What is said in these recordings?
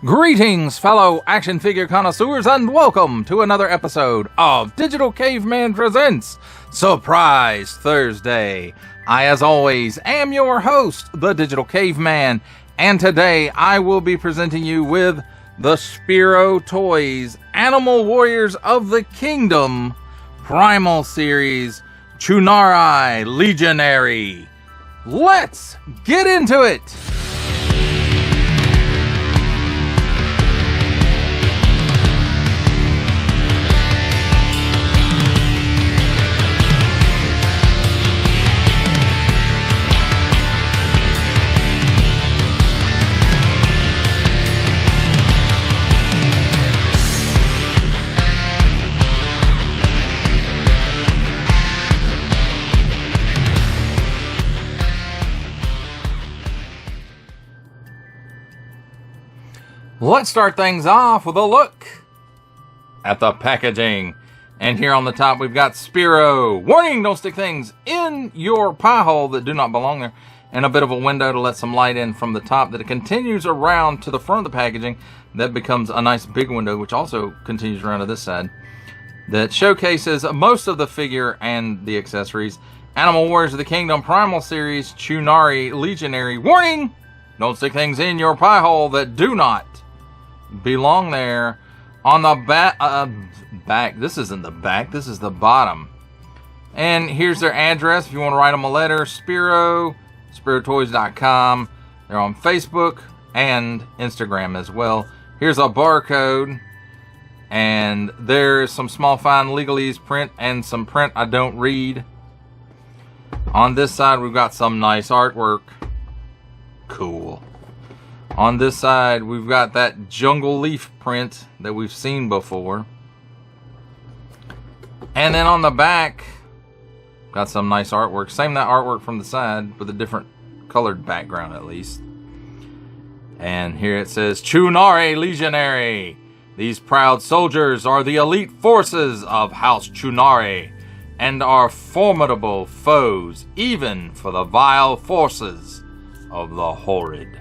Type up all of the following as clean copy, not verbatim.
Greetings, fellow action figure connoisseurs, and welcome to another episode of Digital Caveman Presents Surprise Thursday. I, as always, am your host, the Digital Caveman, and today I will be presenting you with the Spiro Toys Animal Warriors of the Kingdom Primal Series Chunari Legionary. Let's get into it! Let's start things off with a look at the packaging. And here on the top, we've got Spiro. Warning, don't stick things in your pie hole that do not belong there. And a bit of a window to let some light in from the top that it continues around to the front of the packaging. That becomes a nice big window, which also continues around to this side. That showcases most of the figure and the accessories. Animal Warriors of the Kingdom Primal Series Chunari Legionary. Warning, don't stick things in your pie hole that do not belong there. On the back, this isn't the back, this is the bottom. And here's their address if you want to write them a letter. spirotoys.com. They're on Facebook and Instagram as well. Here's a barcode, and there's some small fine legalese print and some print I don't read. On this side, we've got some nice artwork. Cool. On this side, we've got that jungle leaf print that we've seen before. And then on the back, got some nice artwork. Same that artwork from the side, with a different colored background at least. And here it says, Chunari Legionary. These proud soldiers are the elite forces of House Chunari and are formidable foes, even for the vile forces of the Horrid.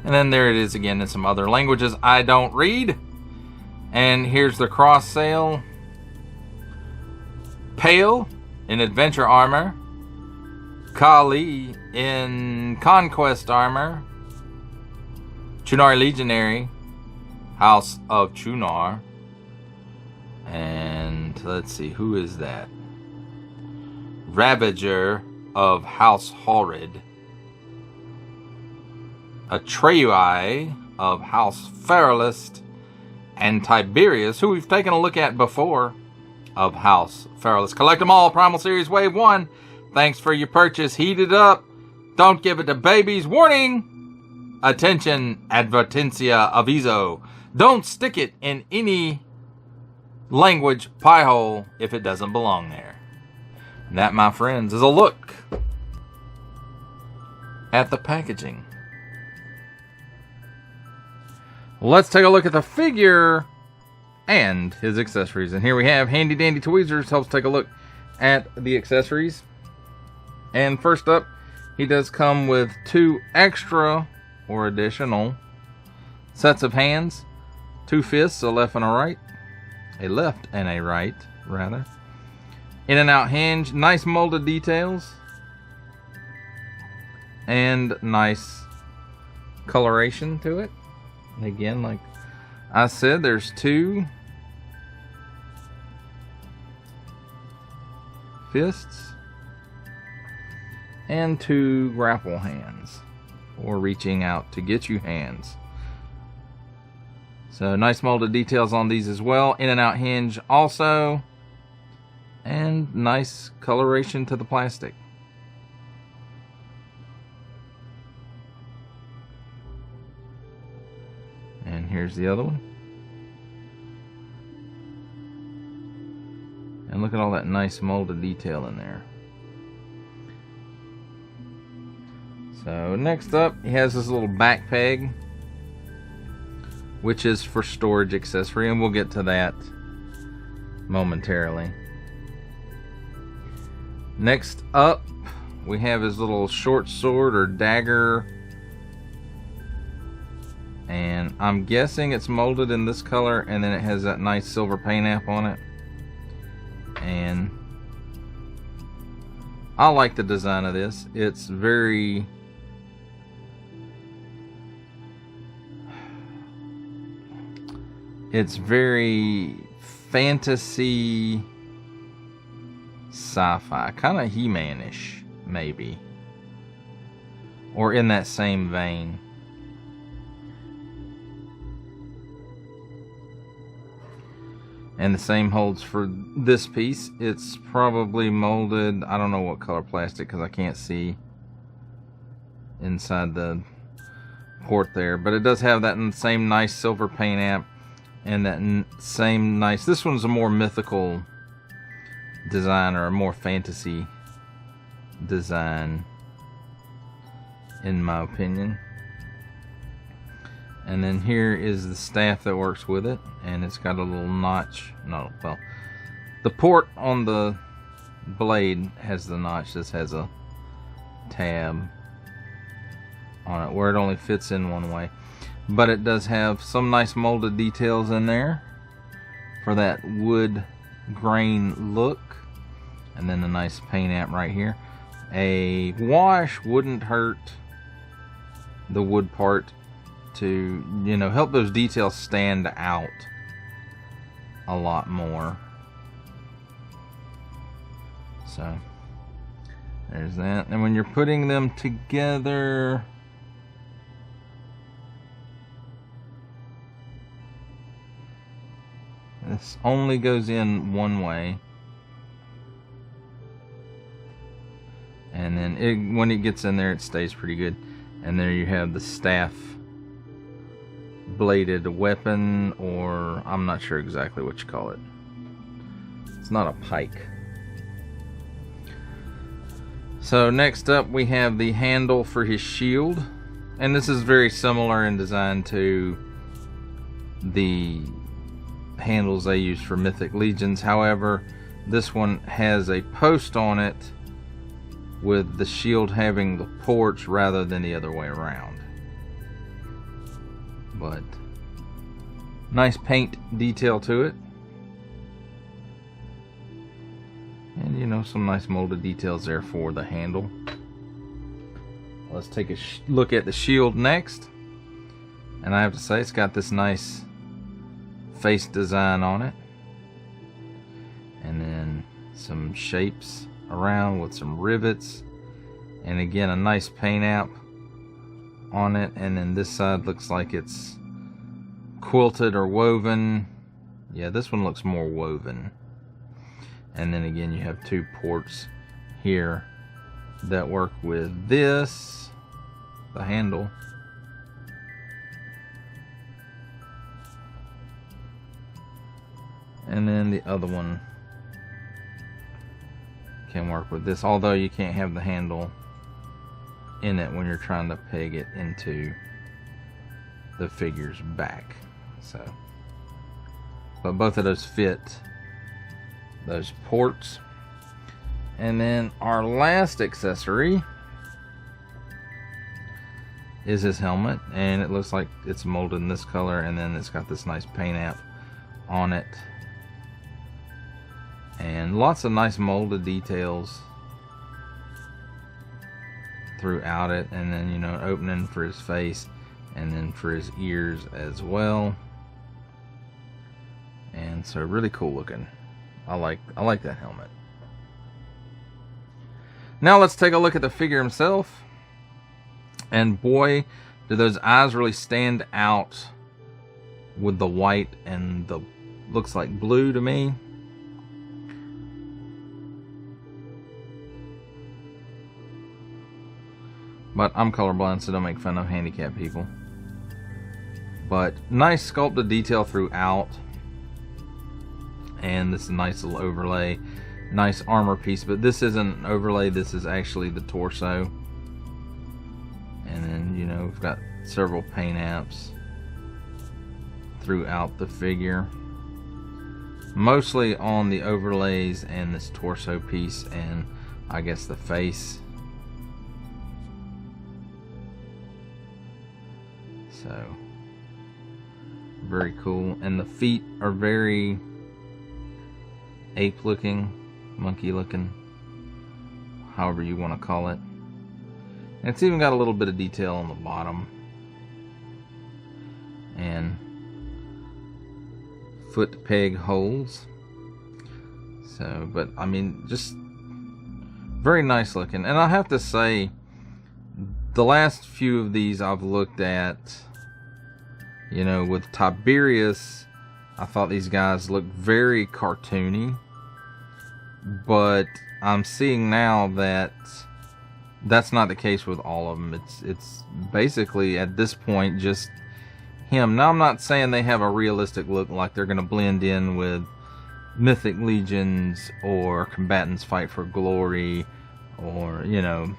And then there it is again in some other languages I don't read. And here's the cross sail. Pale in adventure armor. Kali in conquest armor. Chunari Legionary, House of Chunar. And let's see, who is that? Ravager of House Horrid. Atreui of House Feralist, and Tiberius, who we've taken a look at before, of House Feralist. Collect them all, Primal Series Wave 1. Thanks for your purchase. Heat it up. Don't give it to babies. Warning! Attention, advertencia, aviso. Don't stick it in any language pie hole if it doesn't belong there. And that, my friends, is a look at the packaging. Let's take a look at the figure and his accessories. And here we have Handy Dandy Tweezers. Helps take a look at the accessories. And first up, he does come with two extra or additional sets of hands. Two fists, a left and a right. A left and a right, rather. In and out hinge. Nice molded details. And nice coloration to it. And again, like I said, there's two fists and two grapple hands, or reaching out to get you hands. So nice molded details on these as well. In and out hinge also, and nice coloration to the plastic. And here's the other one. And look at all that nice molded detail in there. So next up, he has this little back peg, which is for storage accessory, and we'll get to that momentarily. Next up, we have his little short sword or dagger. And I'm guessing it's molded in this color, and then it has that nice silver paint app on it. And I like the design of this. It's very fantasy sci-fi, kind of He-Man-ish maybe, or in that same vein. And the same holds for this piece. It's probably molded, I don't know what color plastic because I can't see inside the port there, but it does have that same nice silver paint app and that same nice, this one's a more mythical design, or a more fantasy design in my opinion. And then here is the staff that works with it, and it's got a little notch. No, well, the port on the blade has the notch. This has a tab on it where it only fits in one way. But it does have some nice molded details in there for that wood grain look. And then a nice paint app right here. A wash wouldn't hurt the wood part to, you know, help those details stand out a lot more. So there's that. And when you're putting them together, this only goes in one way. And then when it gets in there, it stays pretty good. And there you have the staff bladed weapon, or I'm not sure exactly what you call it. It's not a pike. So next up we have the handle for his shield, and this is very similar in design to the handles they use for Mythic Legions. However, this one has a post on it with the shield having the ports rather than the other way around. But nice paint detail to it, and you know, some nice molded details there for the handle. Let's take a look at the shield next, and I have to say it's got this nice face design on it, and then some shapes around with some rivets, and again a nice paint app on it. And then this side looks like it's quilted or woven. Yeah, this one looks more woven. And then again you have two ports here that work with this, the handle, and then the other one can work with this, although you can't have the handle in it when you're trying to peg it into the figure's back. So, but both of those fit those ports. And then our last accessory is his helmet, and it looks like it's molded in this color, and then it's got this nice paint app on it, and lots of nice molded details throughout it. And then, you know, an opening for his face, and then for his ears as well. And so really cool looking. I like that helmet. Now let's take a look at the figure himself. And boy, do those eyes really stand out with the white and the looks like blue to me. But I'm colorblind, so don't make fun of handicapped people. But nice sculpted detail throughout. And this nice little overlay. Nice armor piece, but this isn't an overlay, this is actually the torso. And then, you know, we've got several paint apps throughout the figure. Mostly on the overlays and this torso piece, and I guess the face So very cool. And the feet are very ape looking, monkey looking, however you want to call it. And it's even got a little bit of detail on the bottom. And foot peg holes. So, but I mean, just very nice looking. And I have to say, the last few of these I've looked at, you know, with Tiberius, I thought these guys looked very cartoony. But I'm seeing now that that's not the case with all of them. It's basically at this point just him. Now I'm not saying they have a realistic look, like they're going to blend in with Mythic Legions or Combatants Fight for Glory, or, you know,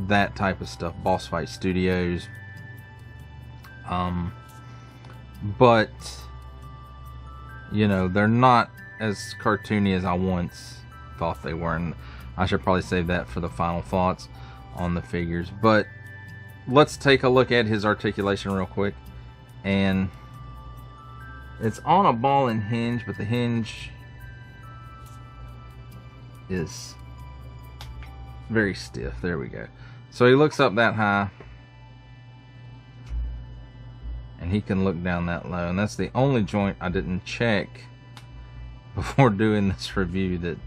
that type of stuff, Boss Fight Studios. But, you know, they're not as cartoony as I once thought they were, and I should probably save that for the final thoughts on the figures. But let's take a look at his articulation real quick. And it's on a ball and hinge, but the hinge is very stiff. There we go. So he looks up that high, and he can look down that low. And that's the only joint I didn't check before doing this review,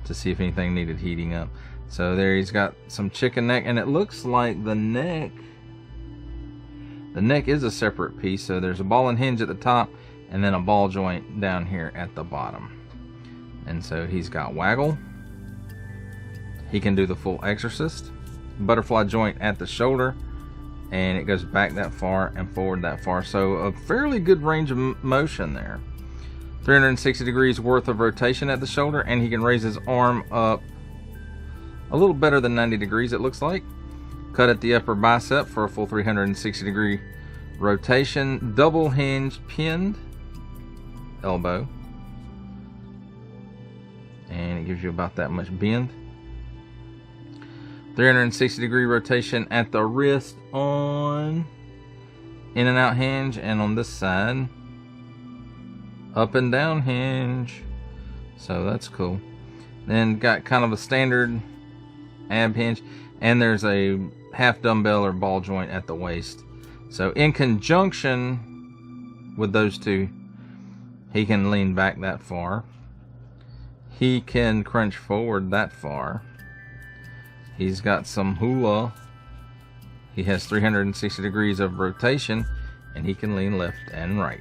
to see if anything needed heating up. So there, he's got some chicken neck, and it looks like the neck is a separate piece. So there's a ball and hinge at the top, and then a ball joint down here at the bottom. And so he's got waggle. He can do the full exorcist. Butterfly joint at the shoulder, and it goes back that far and forward that far. So a fairly good range of motion there. 360 degrees worth of rotation at the shoulder, and he can raise his arm up a little better than 90 degrees, it looks like. Cut at the upper bicep for a full 360 degree rotation. Double hinge pinned elbow, and it gives you about that much bend. 360 degree rotation at the wrist on in and out hinge, and on this side up and down hinge. So that's cool. Then got kind of a standard ab hinge, and there's a half dumbbell or ball joint at the waist. So in conjunction with those two, he can lean back that far. He can crunch forward that far. He's got some hula. He has 360 degrees of rotation, and he can lean left and right.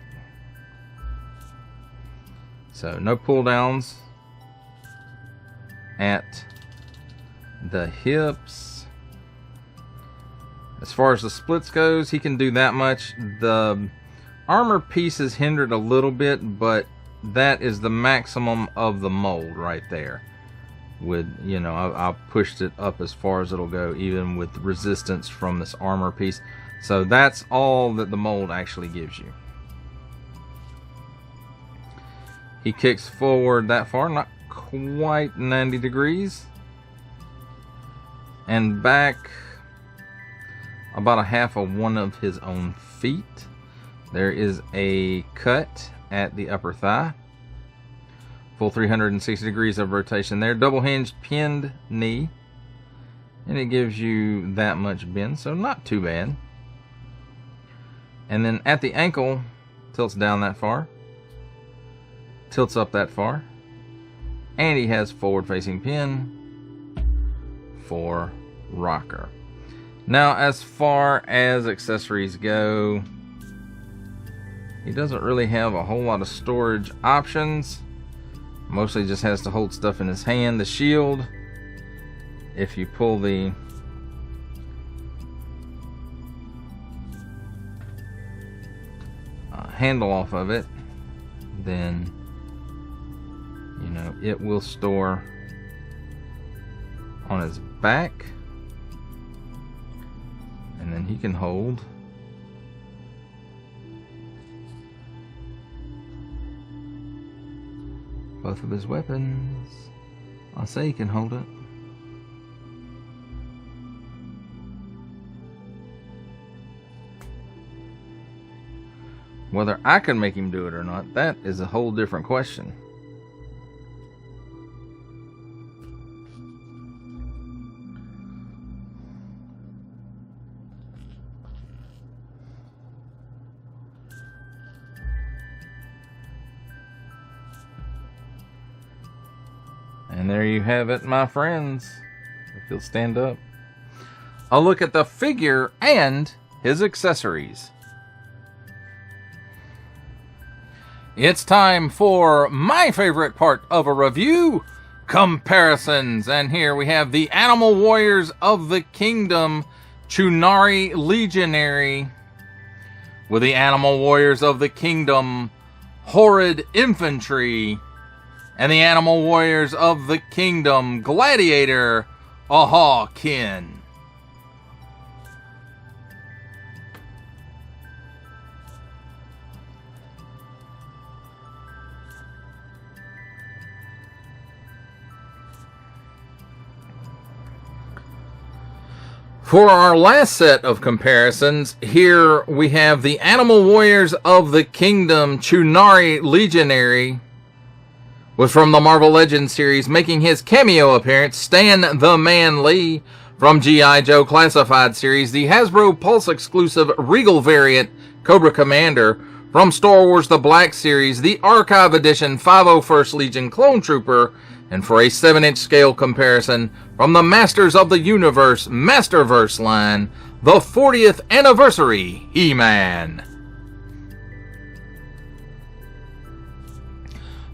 So no pull downs at the hips. As far as the splits goes, he can do that much. The armor piece is hindered a little bit, but that is the maximum of the mold right there. With, you know, I've pushed it up as far as it'll go, even with resistance from this armor piece. So that's all that the mold actually gives you. He kicks forward that far, not quite 90 degrees, and back about a half of one of his own feet. There is a cut at the upper thigh. Full 360 degrees of rotation there. Double hinged pinned knee, and it gives you that much bend, so not too bad. And then at the ankle, tilts down that far, tilts up that far, and he has forward facing pin for rocker. Now, as far as accessories go, he doesn't really have a whole lot of storage options. Mostly just has to hold stuff in his hand. The shield, if you pull the handle off of it, then, you know, it will store on his back, and then he can hold both of his weapons. I'll say he can hold it. Whether I can make him do it or not, that is a whole different question. And there you have it, my friends. If you'll stand up. A look at the figure and his accessories. It's time for my favorite part of a review, comparisons. And here we have the Animal Warriors of the Kingdom Chunari Legionary with the Animal Warriors of the Kingdom Horrid Infantry and the Animal Warriors of the Kingdom Gladiator Aha-kin. For our last set of comparisons, here we have the Animal Warriors of the Kingdom Chunari Legionary, was from the Marvel Legends series, making his cameo appearance, Stan the Man Lee, from G.I. Joe Classified series, the Hasbro Pulse exclusive Regal variant, Cobra Commander, from Star Wars The Black Series, the Archive Edition 501st Legion Clone Trooper, and for a 7-inch scale comparison, from the Masters of the Universe Masterverse line, the 40th Anniversary He-Man.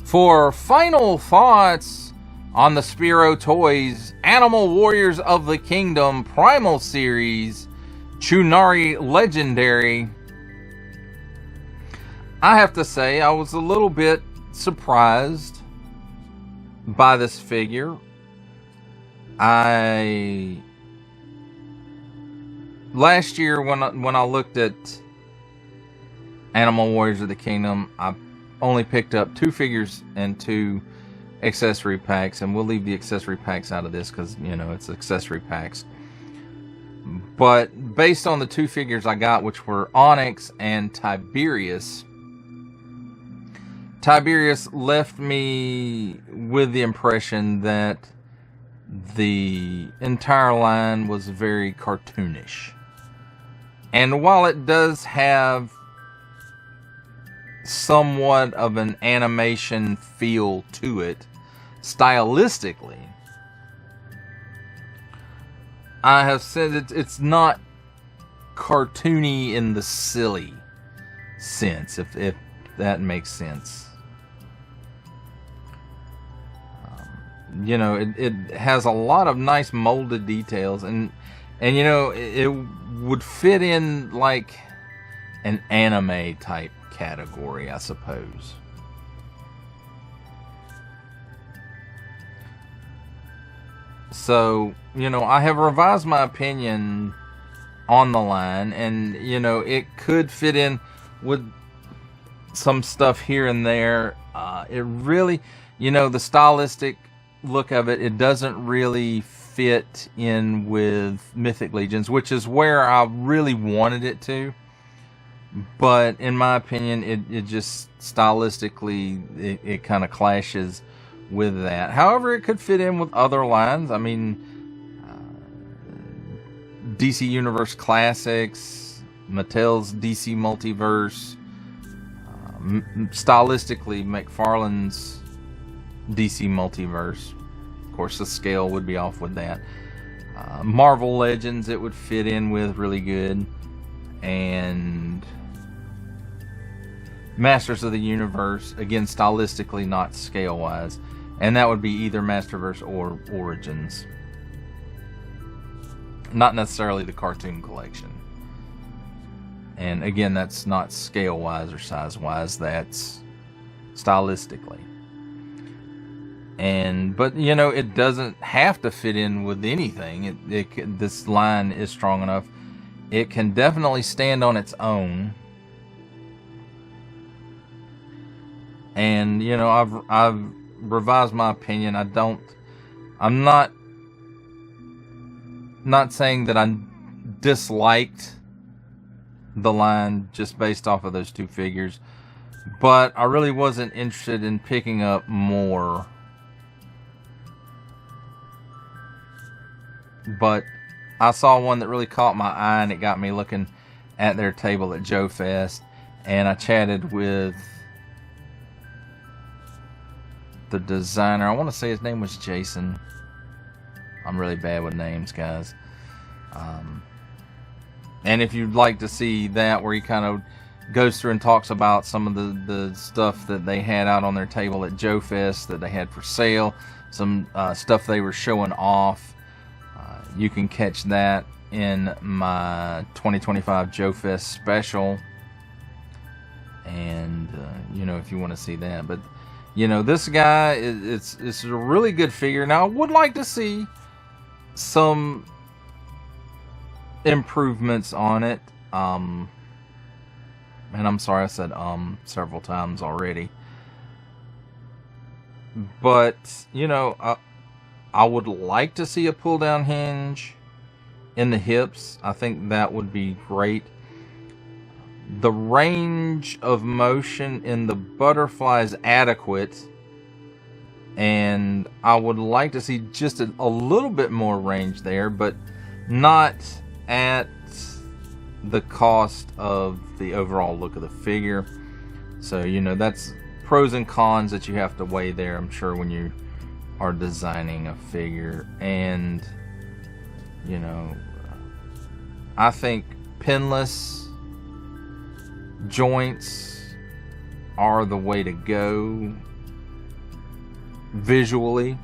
For final thoughts on the Spiro Toys Animal Warriors of the Kingdom Primal Series Chunari Legendary, I have to say I was a little bit surprised by this figure. Last year when I looked at Animal Warriors of the Kingdom, I only picked up 2 figures and 2 accessory packs, and we'll leave the accessory packs out of this because, you know, it's accessory packs. But based on the 2 figures I got, which were Onyx and Tiberius left me with the impression that the entire line was very cartoonish. And while it does have somewhat of an animation feel to it, stylistically, I have said it's not cartoony in the silly sense, if that makes sense. You know, it has a lot of nice molded details, and you know, it would fit in like an anime type category, I suppose. So, you know, I have revised my opinion on the line, and, you know, it could fit in with some stuff here and there. It really, you know, the stylistic look of it, it doesn't really fit in with Mythic Legions, which is where I really wanted it to. But in my opinion, it just stylistically, it kind of clashes with that. However, it could fit in with other lines. I mean, DC Universe Classics, Mattel's DC Multiverse, stylistically, McFarlane's DC Multiverse. Of course, the scale would be off with that. Marvel Legends, it would fit in with really good. And Masters of the Universe, again, stylistically, not scale-wise. And that would be either Masterverse or Origins. Not necessarily the cartoon collection. And again, that's not scale-wise or size-wise, that's stylistically. But you know, it doesn't have to fit in with anything. This line is strong enough. It can definitely stand on its own. And you know, I've revised my opinion. I'm not saying that I disliked the line just based off of those two figures. But I really wasn't interested in picking up more. But I saw one that really caught my eye, and it got me looking at their table at Joe Fest. And I chatted with the designer. I want to say his name was Jason. I'm really bad with names, guys. And if you'd like to see that, where he kind of goes through and talks about some of the stuff that they had out on their table at Joe Fest that they had for sale, some stuff they were showing off, you can catch that in my 2025 Joe Fest special. And you know, if you want to see that. But you know, this guy it's a really good figure. Now I would like to see some improvements on it. And I'm sorry I said several times already. But you know, I would like to see a pull down hinge in the hips. I think that would be great. The range of motion in the butterfly is adequate, and I would like to see just a little bit more range there, but not at the cost of the overall look of the figure. So, you know, that's pros and cons that you have to weigh there, I'm sure, when you are designing a figure. And, you know, I think pinless joints are the way to go visually.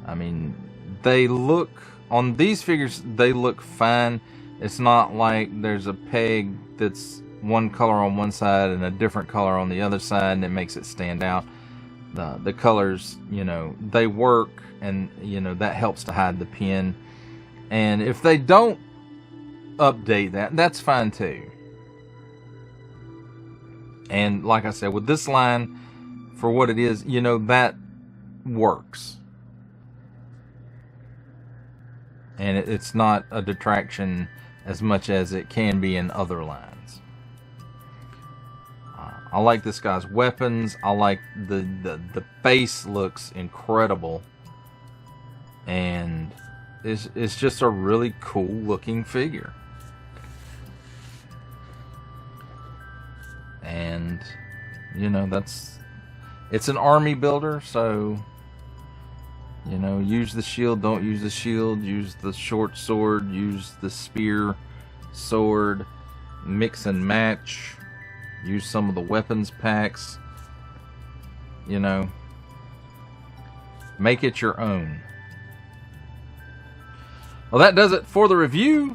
I mean, they look, on these figures, they look fine. It's not like there's a peg that's one color on one side and a different color on the other side, and it makes it stand out. The colors, you know, they work, and you know, that helps to hide the pin. And if they don't update that, that's fine too. And like I said, with this line, for what it is, you know, that works. And it's not a detraction as much as it can be in other lines. I like this guy's weapons. I like the face looks incredible. And it's just a really cool looking figure. And, you know, it's an army builder, so, you know, use the shield, don't use the shield, use the short sword, use the spear, sword, mix and match, use some of the weapons packs, you know, make it your own. Well, that does it for the review.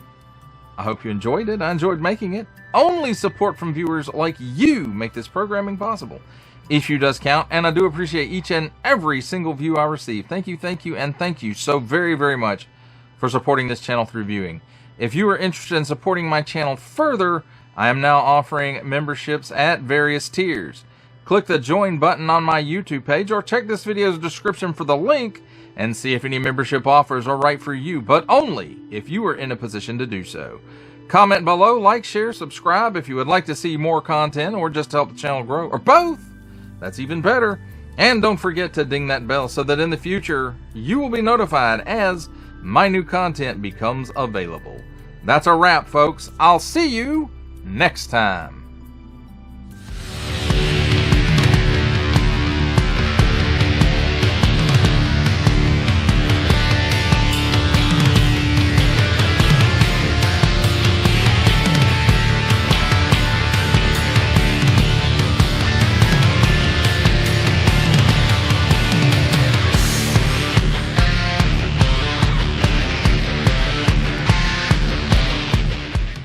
I hope you enjoyed it. I enjoyed making it. Only support from viewers like you make this programming possible. Each view does count, and I do appreciate each and every single view I receive. Thank you, and thank you so very, very much for supporting this channel through viewing. If you are interested in supporting my channel further, I am now offering memberships at various tiers. Click the join button on my YouTube page, or check this video's description for the link and see if any membership offers are right for you, but only if you are in a position to do so. Comment below, like, share, subscribe if you would like to see more content or just help the channel grow, or both. That's even better. And don't forget to ding that bell so that in the future you will be notified as my new content becomes available. That's a wrap, folks. I'll see you next time.